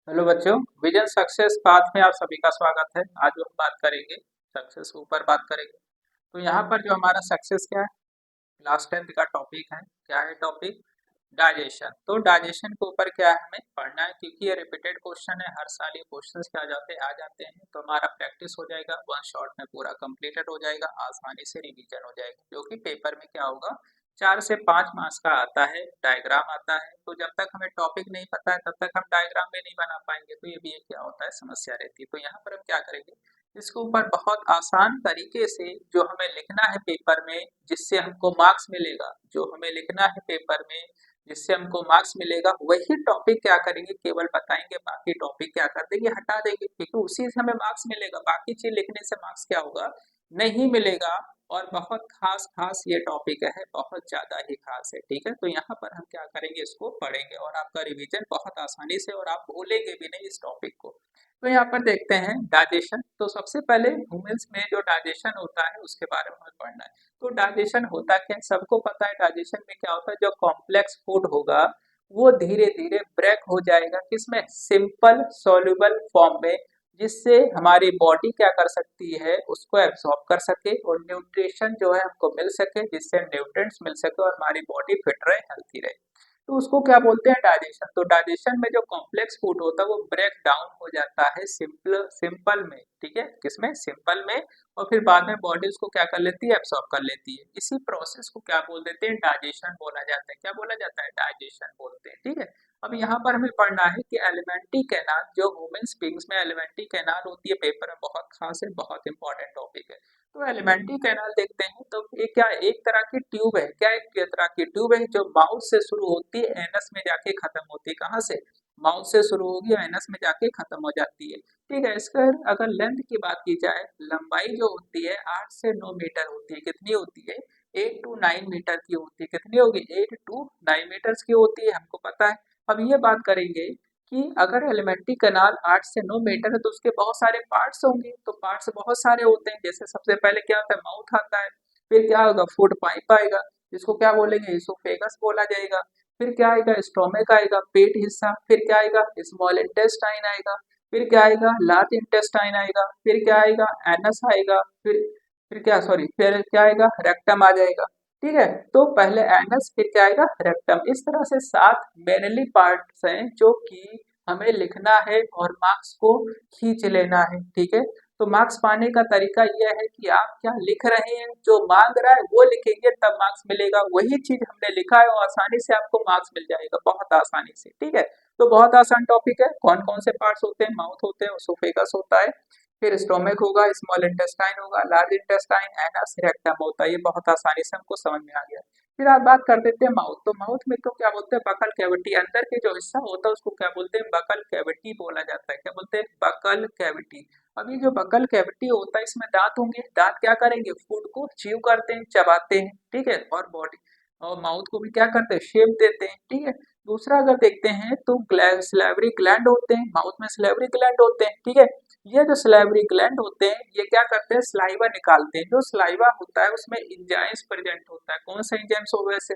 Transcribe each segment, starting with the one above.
Hello बच्चों, vision success path में आप सभी का स्वागत है। आज हम बात करेंगे सक्सेस के ऊपर बात करेंगे। तो यहाँ पर जो हमारा सक्सेस क्या है, क्लास 10th का टॉपिक है। क्या है टॉपिक? डाइजेशन। तो डाइजेशन के ऊपर क्या है हमें पढ़ना है, क्योंकि ये रिपीटेड क्वेश्चन है। हर साल ये क्वेश्चंस क्या आ जाते हैं, तो हमारा प्रैक्टिस हो जाएगा, वन शॉट में पूरा कंप्लीटेड हो जाएगा, आसानी से रिवीजन हो जाएगा। जो कि पेपर में क्या होगा, 4 से 5 मार्क्स का आता है, डायग्राम आता है। तो जब तक हमें टॉपिक नहीं पता है तब तक हम डायग्राम भी नहीं बना पाएंगे, तो ये भी एक क्या होता है, समस्या रहती है। तो यहाँ पर हम क्या करेंगे, इसके ऊपर बहुत आसान तरीके से जो हमें लिखना है पेपर में, जिससे हमको मार्क्स मिलेगा, जो हमें लिखना है पेपर में जिससे हमको मार्क्स मिलेगा, वही टॉपिक क्या करेंगे, केवल बताएंगे, बाकी टॉपिक क्या कर देंगे, हटा देंगे, क्योंकि उसी से हमें मार्क्स मिलेगा। बाकी चीज लिखने से मार्क्स क्या होगा, नहीं मिलेगा। और बहुत खास खास ये टॉपिक है, बहुत ज्यादा ही खास है। ठीक है, तो यहाँ पर हम क्या करेंगे, इसको पढ़ेंगे और आपका रिवीजन बहुत आसानी से, और आप भूलेंगे भी नहीं इस टॉपिक को। तो यहाँ पर देखते हैं डाइजेशन। तो सबसे पहले ह्यूमंस में जो डाइजेशन होता है उसके बारे में हमें पढ़ना है। तो डाइजेशन होता क्या है, सबको पता है। डाइजेशन में क्या होता है, जो कॉम्प्लेक्स फूड होगा वो धीरे धीरे ब्रेक हो जाएगा, किसमें, सिंपल सॉल्युबल फॉर्म में, जिससे हमारी बॉडी क्या कर सकती है, उसको एब्सॉर्ब कर सके और न्यूट्रिशन जो है हमको मिल सके, जिससे न्यूट्रिएंट्स मिल सके और हमारी बॉडी फिट रहे, हेल्थी रहे। तो उसको क्या बोलते हैं, डाइजेशन। तो डाइजेशन में जो कॉम्प्लेक्स फूड होता है वो ब्रेक डाउन हो जाता है सिंपल सिंपल में। ठीक है, किसमें, सिंपल में। और फिर बाद में बॉडी उसको क्या कर लेती है, एब्सॉर्ब कर लेती है। इसी प्रोसेस को क्या बोल देते हैं, डाइजेशन बोला जाता है। क्या बोला जाता है, डाइजेशन बोलते हैं। ठीक है, अब यहाँ पर हमें पढ़ना है कि एलिमेंट्री कैनाल, जो ह्यूमन बींग्स में एलिमेंट्री कैनाल होती है, पेपर में बहुत खास है, बहुत इंपॉर्टेंट टॉपिक है। तो एलिमेंट्री कैनाल देखते हैं, तो ये क्या है, एक तरह की ट्यूब है। क्या, एक तरह की ट्यूब है जो माउथ से शुरू होती है, एनस में जाके खत्म होती है। कहाँ से, माउथ से शुरू होगी और एनस में जाके खत्म हो जाती है। ठीक है, इसका अगर लेंथ की बात की जाए, लंबाई जो होती है 8 से 9 मीटर होती है। कितनी होती है, 8 to 9 मीटर की होती है। कितनी होगी, 8 to 9 मीटर्स की होती है, हमको पता है। अब ये बात करेंगे कि अगर एलिमेंट्री कैनाल 8 से 9 मीटर है तो उसके बहुत सारे पार्ट्स होंगे। तो पार्ट्स बहुत सारे होते हैं, जैसे सबसे पहले क्या होता है, माउथ आता है। फिर क्या होगा, फूड पाइप आएगा, जिसको क्या बोलेंगे, इसोफेगस बोला जाएगा। फिर क्या आएगा, स्टोमक आएगा, पेट हिस्सा। फिर क्या आएगा, स्मॉल इंटेस्टाइन आएगा। फिर क्या आएगा, लार्ज इंटेस्टाइन आएगा। फिर क्या आएगा, एनस आएगा। फिर क्या, सॉरी, फिर क्या आएगा, रेक्टम आ जाएगा। ठीक है, तो पहले एनस, फिर क्या आएगा, रेक्टम। इस तरह से 7 मेनली पार्ट्स हैं जो कि हमें लिखना है और मार्क्स को खींच लेना है। ठीक है, तो मार्क्स पाने का तरीका यह है कि आप क्या लिख रहे हैं, जो मांग रहा है वो लिखेंगे, तब मार्क्स मिलेगा। वही चीज हमने लिखा है और आसानी से आपको मार्क्स मिल जाएगा, बहुत आसानी से। ठीक है, तो बहुत आसान टॉपिक है। कौन कौन से पार्ट्स होते हैं, माउथ होते हैं, ओसोफेगस होता है, फिर स्टोमक होगा, स्मॉल इंटेस्टाइन होगा, लार्ज इंटेस्टाइन, एनस, रेक्टम होता है। ये बहुत आसानी से हमको समझ में आ गया। फिर आप बात कर देते हैं माउथ। तो माउथ में तो क्या बोलते हैं, बकल कैविटी, अंदर के जो हिस्सा होता है उसको क्या बोलते हैं, बकल कैविटी बोला जाता है। क्या बोलते हैं, बकल कैविटी। अब ये जो बकल कैविटी होता है, इसमें दांत होंगे। दांत क्या करेंगे, फूड को च्यू करते हैं, चबाते हैं। ठीक है, और बॉडी और माउथ को भी क्या करते हैं, शेप देते हैं। ठीक है, दूसरा अगर देखते हैं तो स्लाइवरी ग्लैंड होते हैं, माउथ में स्लाइवरी ग्लैंड होते हैं। ठीक है, ये जो स्लाइवरी ग्लैंड होते हैं ये क्या करते हैं, स्लाइवा निकालते हैं। जो स्लाइवा होता है उसमें इंजाइम्स प्रेजेंट होता है। कौन सा इंजाइम्स हो, वैसे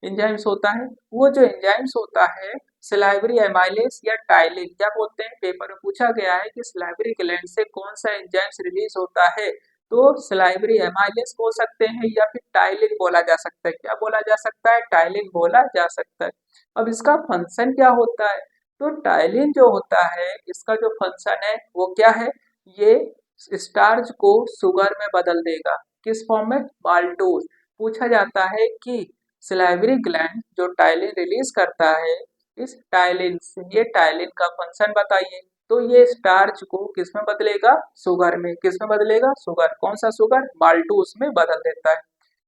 एंजाइम्स होता है, वो जो एंजाइम्स होता है, सिलाइवरी एमाइलेस या टाइलिन, क्या बोलते हैं, पेपर में पूछा गया है कि सिलाइवरी ग्लैंड से कौन सा एंजाइम्स रिलीज होता है। तो सिलाइवरी एमाइलेस बोल सकते हैं या फिर टाइलिन बोला जा सकता है। क्या बोला जा सकता है, टाइलिन बोला जा सकता है। अब इसका फंक्शन क्या होता है, तो टाइलिन जो होता है इसका जो फंक्शन है वो क्या है, ये स्टार्च को शुगर में बदल देगा। किस फॉर्म में, माल्टोज। पूछा जाता है कि सिलाइवरी ग्लैंड जो टाइलिन रिलीज करता है, इस टाइलिन से, ये टाइलिन का फंक्शन बताइए। तो ये स्टार्च को किस में बदलेगा, शुगर में। किस में बदलेगा, शुगर। कौन सा शुगर, माल्टोज में बदल देता है।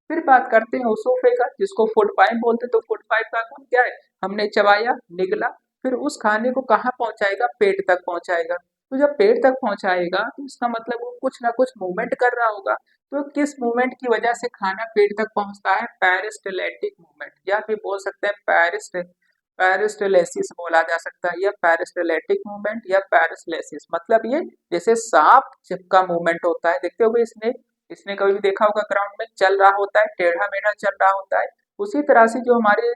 फिर बात करते हैं ओसोफेगस, जिसको फूड पाइप बोलते हैं। तो फूड पाइप का काम क्या है, हमने चबाया, निगला, फिर उस खाने को कहाँ पहुंचाएगा, पेट तक पहुंचाएगा। तो जब पेट तक पहुंचाएगा तो इसका मतलब वो कुछ ना कुछ मूवमेंट कर रहा होगा। तो किस मूवमेंट की वजह से खाना पेट तक पहुंचता है, पेरिस्टलेटिक मूवमेंट, या फिर बोल सकते हैं पेरिस्टलेसिस बोला जा सकता है, या पेरिस्टलेटिक मूवमेंट या पेरिस्टलेसिस। मतलब ये जैसे सांप का मूवमेंट होता है, देखते होगे, इसने इसने कभी भी देखा होगा, ग्राउंड में चल रहा होता है, टेढ़ा मेढ़ा चल रहा होता है। उसी तरह से जो हमारे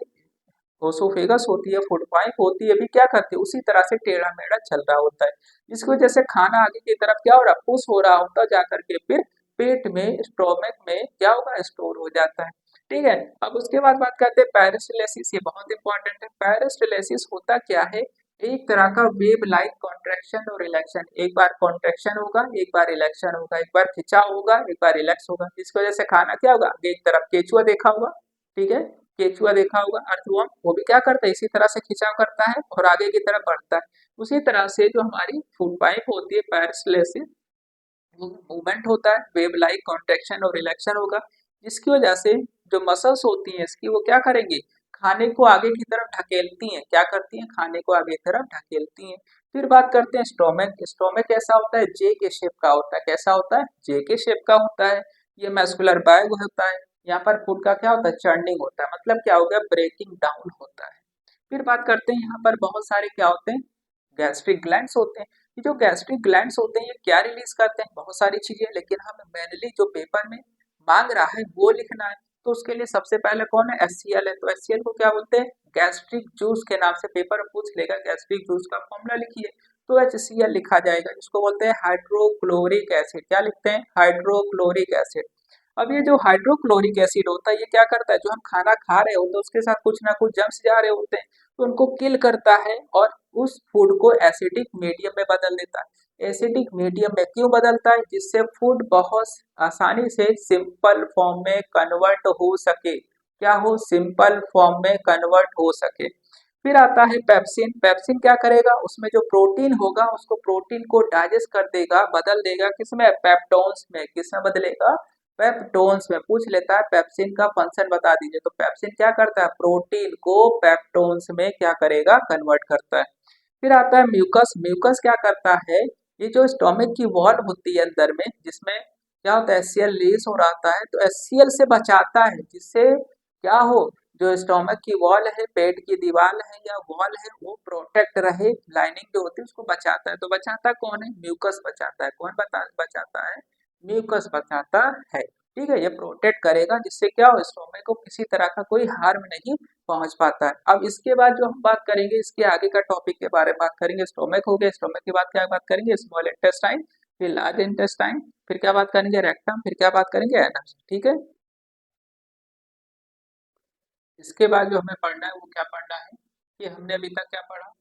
ओसोफेगस होती है, फूड पाइप होती है, भी क्या करती है उसी तरह से टेढ़ा मेढ़ा चल रहा होता है, जिसकी वजह से खाना आगे की तरफ क्या हो रहा है, पुश हो रहा होता है, जाकर के फिर पेट में, स्टोमक में क्या होगा, स्टोर हो जाता है। ठीक है। अब उसके बाद बात करते हैं पेरिस्टाल्सिस, ये बहुत इंपॉर्टेंट है। पेरिस्टाल्सिस होता क्या है, एक तरह का वेव लाइक कॉन्ट्रैक्शन और रिलैक्शन, एक बार कॉन्ट्रैक्शन होगा, एक बार रिलैक्शन होगा, एक बार खिंचाव होगा, एक बार रिलैक्स होगा, जिसकी वजह से खाना क्या होगा, एक तरफ केचुआ देखा होगा, ठीक है, केचुआ देखा होगा अर्थवर्म, वो भी क्या करता है, इसी तरह से खिंचाव करता है और आगे की तरफ बढ़ता है। उसी तरह से जो हमारी फूड पाइप होती है पेरिस्टाल्सिस, मूवमेंट होता है, वेव लाइक कॉन्ट्रैक्शन और रिलैक्शन होगा, जिसकी वजह से जो मसल्स होती हैं इसकी, वो क्या करेंगी, खाने को आगे की तरफ ढकेलती हैं, क्या करती हैं, खाने को आगे की तरफ ढकेलती हैं। फिर बात करते हैं स्टोमक। स्टोमक कैसा होता है, जे के शेप का होता है, कैसा होता है, जे के शेप का होता है। ये मैस्कुलर बैग होता है, यहाँ पर फूड का क्या होता है, चर्निंग होता है, मतलब क्या हो गया, ब्रेकिंग डाउन होता है। फिर बात करते हैं यहाँ पर बहुत सारे क्या होते हैं, गैस्ट्रिक ग्लैंड्स होते हैं। ये जो गैस्ट्रिक ग्लैंड्स होते हैं ये क्या रिलीज करते हैं, बहुत सारी चीजें, लेकिन हमें मेनली जो पेपर में मांग रहा है वो लिखना है। तो उसके लिए सबसे पहले कौन है, HCl है। तो HCl को क्या बोलते हैं, गैस्ट्रिक जूस के नाम से पेपर में पूछ लेगा, गैस्ट्रिक जूस का फॉर्मूला लिखिए, तो HCl लिखा जाएगा, जिसको बोलते हैं हाइड्रोक्लोरिक एसिड। क्या लिखते हैं, हाइड्रोक्लोरिक एसिड। अब ये जो हाइड्रोक्लोरिक एसिड होता है ये क्या करता है, जो हम खाना खा रहे होते हैं उसके साथ कुछ ना कुछ जर्म्स जा रहे होते हैं, तो उनको किल करता है और उस फूड को एसिडिक मीडियम में बदल देता है। एसिडिक मीडियम में क्यों बदलता है, जिससे फूड बहुत आसानी से सिंपल फॉर्म में कन्वर्ट हो सके, क्या हो, सिंपल फॉर्म में कन्वर्ट हो सके। फिर आता है पेप्सिन। पेप्सिन क्या करेगा, उसमें जो प्रोटीन होगा उसको, प्रोटीन को डाइजेस्ट कर देगा, बदल देगा किसमें, पेप्टोन्स में। किसमें बदलेगा, पेप्टोन्स में। पूछ लेता है पेप्सिन का फंक्शन बता दीजिए, तो पेप्सिन क्या करता है, प्रोटीन को पेप्टोन्स में क्या करेगा, कन्वर्ट करता है। फिर आता है म्यूकस। म्यूकस क्या करता है, ये जो स्टोमक की वॉल होती है अंदर में, जिसमें क्या होता है, HCl रिलीज हो रहा है, तो HCl से बचाता है, जिससे क्या हो, जो स्टोमक की वॉल है, पेट की दीवार है या वॉल है, वो प्रोटेक्ट रहे, लाइनिंग जो होती है उसको बचाता है। तो बचाता कौन है, म्यूकस बचाता है। कौन बचाता है, म्यूकस बचाता है। ठीक है, ये प्रोटेक्ट करेगा, जिससे क्या हो, स्टोमक को किसी तरह का कोई हार्म नहीं पहुंच पाता है। अब इसके बाद जो हम बात करेंगे, इसके आगे का टॉपिक के बारे में बात करेंगे, स्टोमक हो गया, स्टोमक के बाद क्या बात करेंगे, स्मॉल इंटेस्टाइन, फिर लार्ज इंटेस्टाइन, फिर क्या बात करेंगे, रेक्टम, फिर क्या बात करेंगे, एनस। ठीक है। इसके बाद जो हमें पढ़ना है वो क्या पढ़ना है, कि हमने अभी तक क्या पढ़ा,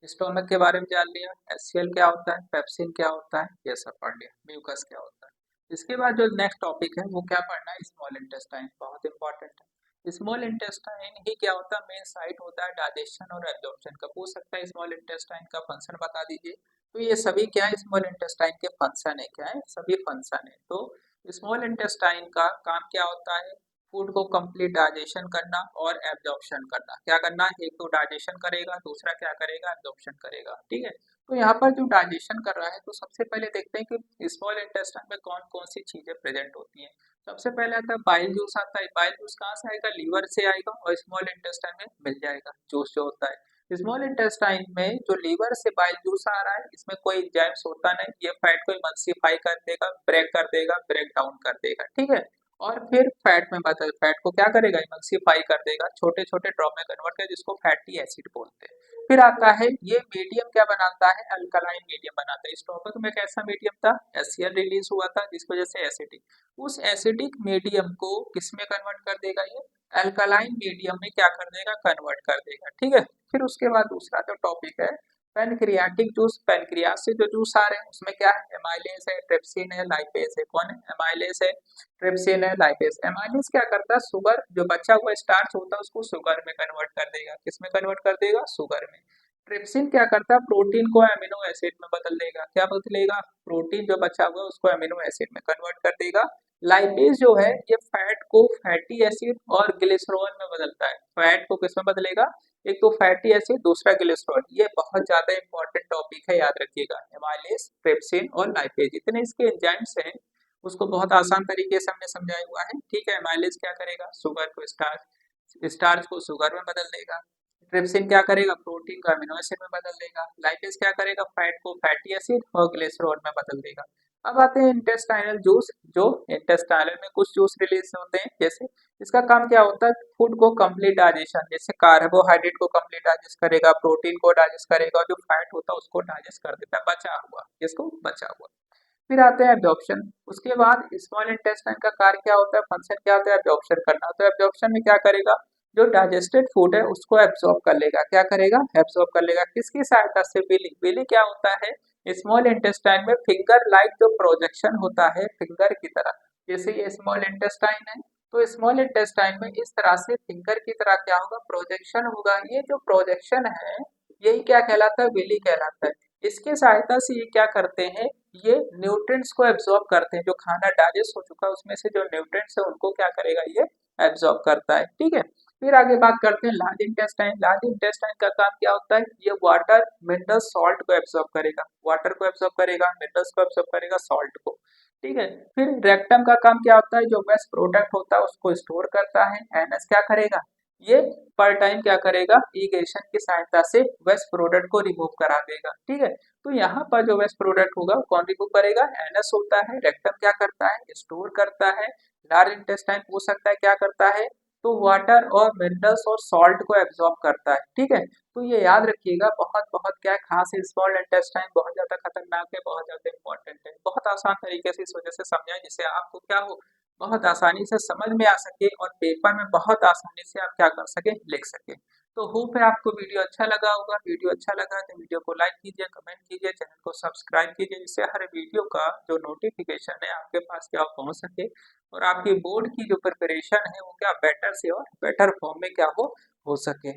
स्टोमक के बारे में जान लिया, HCl क्या होता है, पेप्सिन क्या होता है, ये सब पढ़ लिया, म्यूकस क्या होता है। इसके बाद जो नेक्स्ट टॉपिक है वो क्या पढ़ना है, स्मॉल इंटेस्टाइन, बहुत इंपॉर्टेंट है। स्मॉल इंटेस्टाइन ही क्या होता है, मेन साइट होता है डाइजेशन और एब्जॉर्प्शन का। पूछ सकता है स्मॉल इंटेस्टाइन का फंक्शन बता दीजिए, तो ये सभी क्या है, स्मॉल इंटेस्टाइन के फंक्शन है, क्या है, सभी फंक्शन है। तो स्मॉल इंटेस्टाइन का काम क्या होता है, फूड को कंप्लीट डाइजेशन करना और एब्जॉर्प्शन करना। क्या करना, एक तो डाइजेशन करेगा, दूसरा क्या करेगा, एब्जॉर्प्शन करेगा। ठीक है। तो यहाँ पर जो डाइजेशन कर रहा है, तो सबसे पहले देखते हैं कि स्मॉल इंटेस्टाइन में कौन कौन सी चीजें प्रेजेंट होती हैं। सबसे पहले आता है बाइल जूस आता है। बाइल जूस कहाँ से आएगा, लीवर से आएगा और स्मॉल इंटेस्टाइन में मिल जाएगा जूस जो होता है। स्मॉल इंटेस्टाइन में जो लीवर से बाइल जूस आ रहा है, इसमें कोई एंजाइम्स होता नहीं, ये फैट को इमल्सिफाई कर देगा, ब्रेक कर देगा, ब्रेक डाउन कर देगा। ठीक है। और फिर फैट में बदल, फैट को क्या करेगा, इमल्सिफाई कर देगा, छोटे छोटे ड्रॉप में कन्वर्ट कर, जिसको फैटी एसिड बोलते हैं। फिर आता है ये मीडियम क्या बनाता है, अल्कलाइन मीडियम बनाता है। स्टोमक में कैसा मीडियम था, HCl रिलीज हुआ था, जिसकी वजह से एसिडिक, उस एसिडिक मीडियम को किस में कन्वर्ट कर देगा, ये अल्कलाइन मीडियम में क्या कर देगा, कन्वर्ट कर देगा। ठीक है। फिर उसके बाद दूसरा जो टॉपिक है, पैनक्रियाटिक जूस। पैनक्रियास से जो जूस आ रहे हैं उसमें क्या है, एमाइलेज है, ट्रिप्सिन है, लाइपेज है। कौन है, एमाइलेज है, ट्रिप्सिन है, लाइपेज। एमाइलेज क्या करता है, शुगर, जो बचा हुआ स्टार्च होता है उसको शुगर में कन्वर्ट कर देगा। किस में कन्वर्ट कर देगा, शुगर में। ट्रिप्सिन क्या करता है, प्रोटीन को अमीनो एसिड में बदल देगा। क्या बदलेगा, प्रोटीन जो बचा हुआ है उसको अमीनो एसिड में कन्वर्ट कर देगा। लाइपेज जो है ये फैट को फैटी एसिड और ग्लिसरॉल में बदलता है। फैट को किसमें बदलेगा, एक तो फैटी एसिड, दूसरा ग्लिसरॉल। ये बहुत ज्यादा इंपॉर्टेंट टॉपिक है, याद रखिएगा। एमाइलेज, ट्रिप्सिन और लाइपेज, जितने इसके एंजाइम्स हैं उसको बहुत आसान तरीके से हमने समझाया हुआ है। ठीक है। एमाइलेज क्या करेगा, शुगर को स्टार्च, स्टार्च को शुगर में बदल देगा। ट्रिप्सिन क्या करेगा, प्रोटीन को अमीनो एसिड में बदल देगा। लाइपेज क्या करेगा, फैट को फैटी एसिड और ग्लिसरॉल में बदल देगा। अब आते हैं इंटेस्टाइनल जूस। जो इंटेस्टाइनल में कुछ जूस रिलीज होते हैं, जैसे इसका काम क्या होता है, फूड को कंप्लीट डाइजेशन, जैसे कार्बोहाइड्रेट को कंप्लीट डाइजेस्ट करेगा, प्रोटीन को डाइजेस्ट करेगा, और जो फैट होता है उसको डाइजेस्ट कर देता है, बचा हुआ, इसको बचा हुआ। फिर आते हैं एब्जॉर्प्शन। उसके बाद स्मॉल इंटेस्टाइन का कार्य क्या होता है, फंक्शन क्या होता है, एब्जॉर्प्शन करना। तो एब्जॉर्प्शन में क्या करेगा, जो डाइजेस्टेड फूड है उसको एब्जॉर्ब कर लेगा, क्या करेगा, एब्जॉर्ब कर लेगा, किसकी सहायता से, बिली। बिली क्या होता है, स्मॉल इंटेस्टाइन में फिंगर लाइक जो प्रोजेक्शन होता है, फिंगर की तरह, जैसे ये स्मॉल इंटेस्टाइन है, तो स्मॉल इंटेस्टाइन में इस तरह से फिंगर की तरह क्या होगा, प्रोजेक्शन होगा। ये जो प्रोजेक्शन है यही क्या कहलाता है, बिली कहलाता है। इसकी सहायता से ये क्या करते हैं, ये न्यूट्रिएंट्स को एब्जॉर्ब करते हैं, जो खाना डाइजेस्ट हो चुका है उसमें से जो न्यूट्रिएंट्स है उनको क्या करेगा, ये एब्जॉर्ब करता है, ठीक है। फिर आगे बात करते हैं लार्ज इंटेस्टाइन। लार्ज इंटेस्टाइन का काम क्या होता है, ये वाटर, मिनरल, सॉल्ट को एब्जॉर्ब करेगा, वाटर को एब्जॉर्ब करेगा, मिनरल्स को एब्जॉर्ब करेगा, सॉल्ट को, ठीक है। फिर रेक्टम का काम क्या होता है, जो वेस्ट प्रोडक्ट होता है उसको स्टोर करता है। एनएस क्या करेगा, ये पर टाइम क्या करेगा, इरिगेशन की सहायता से वेस्ट प्रोडक्ट को रिमूव करा देगा, ठीक है। तो यहाँ पर जो वेस्ट प्रोडक्ट होगा कौन रिमूव करेगा, एनएस होता है। रेक्टम क्या करता है, स्टोर करता है। लार्ज इंटेस्टाइन पूछ सकता है क्या करता है, तो वाटर और मिनरल्स और सॉल्ट को एब्जॉर्ब करता है, ठीक है। तो ये याद रखिएगा, बहुत बहुत क्या है खास है, स्मॉल इंटेस्टाइन बहुत ज्यादा खतरनाक है, बहुत ज्यादा इंपॉर्टेंट है। बहुत आसान तरीके से इस वजह से समझाएं जिससे आपको क्या हो, बहुत आसानी से समझ में आ सके और पेपर में बहुत आसानी से आप क्या कर सके, लिख सके। तो होप है आपको वीडियो अच्छा लगा होगा। वीडियो अच्छा लगा तो वीडियो को लाइक कीजिए, कमेंट कीजिए, चैनल को सब्सक्राइब कीजिए, जिससे हर वीडियो का जो नोटिफिकेशन है आपके पास क्या पहुंच सके, और आपकी बोर्ड की जो प्रिपरेशन है वो क्या बेटर से और बेटर फॉर्म में क्या हो सके।